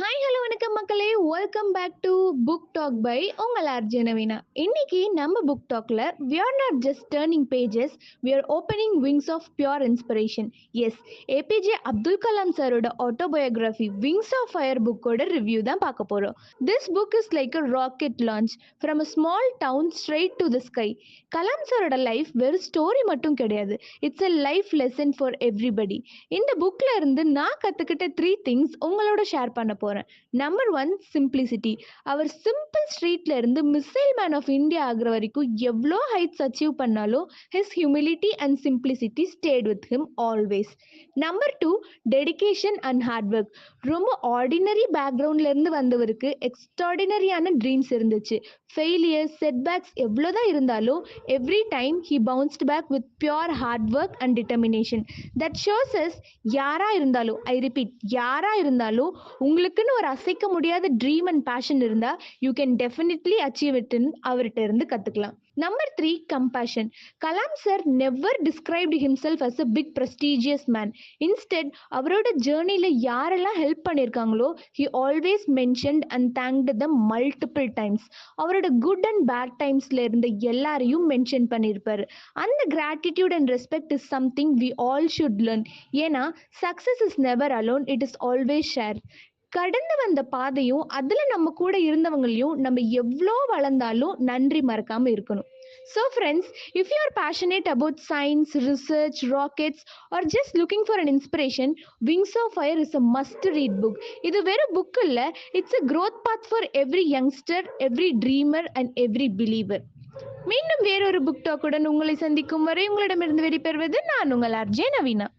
Hi hello வணக்கம் மக்களே, welcome back to book talk by உங்கள் ஆர்ஜே நவீனா. இன்னைக்கு நம்ம புக் டாக்ல we are not just turning pages, we are opening wings of pure inspiration. Yes, APJ Abdul Kalam சாரோட autobiography wings of fire புக்கோட review தான் பார்க்க போகிறோம். This book is like a rocket launch from a small town straight to the sky. Kalam சாரோட life வெறும் story மட்டும் கிடையாது, it's a life lesson for everybody. இந்த புக்ல இருந்து நான் கற்றுக்கிட்ட 3 திங்ஸ் உங்களோட ஷேர் பண்ண போகிறேன். Number 1, simplicity. அவர் சிம்பிள் ஸ்ட்ரீட்ல இருந்து மிசைல் மேன் ஆஃப் இந்தியா ஆகிற வரைக்கும் எவ்வளோ ஹைட்ஸ் அச்சீவ் பண்ணாலும் his humility and simplicity stayed with him always. Number 2, dedication and hard work. ரொம்ப ஆர்டினரி பேக்ரவுண்ட்ல இருந்து வந்தவருக்கு எக்ஸ்ட்ராடினரியான ட்ரீம்ஸ் இருந்துச்சு. ஃபெயிலியர்ஸ், செட்பேக்ஸ் எவ்வளோதான் இருந்தாலும் every time he bounced back with pure hard work and determination. That shows us யாராக இருந்தாலும், ஐ ரிப்பீட், யாராக இருந்தாலும் உங்களுக்குன்னு ஒரு அசைக்க முடியாத ட்ரீம் அண்ட் பேஷன் இருந்தால் யூ கேன் டெஃபினெட்லி அச்சீவ் இட்னு அவர்கிட்ட இருந்து கற்றுக்கலாம். Number 3, compassion. Kalam sir never described himself as a big prestigious man. Instead அவரோட ஜேர்னியில் யாரெல்லாம் ஹெல்ப் பண்ணியிருக்காங்களோ he always mentioned and thanked them multiple times. அவரோட குட் அண்ட் பேட் டைம்ஸில் இருந்த எல்லாரையும் மென்ஷன் பண்ணியிருப்பார். அந்த gratitude and respect is something we all should learn. ஏன்னா success is never alone, it is always share. கடந்து வந்த பாதையும் அதில் நம்ம கூட இருந்தவங்களையும் நம்ம எவ்வளோ வளர்ந்தாலும் நன்றி மறக்காமல் இருக்கணும். So friends, if you are passionate about science, research, rockets or just looking for an inspiration, wings of fire is a must read book. இது வெறும் புக் இல்லை, it's a growth path for every youngster, every dreamer and every believer. மீண்டும் வேறொரு book டாக்குடன் உங்களை சந்திக்கும் வரை உங்களிடமிருந்து வெளிப்பெறுவது நான் உங்கள் ஆர்ஜே நவீனா.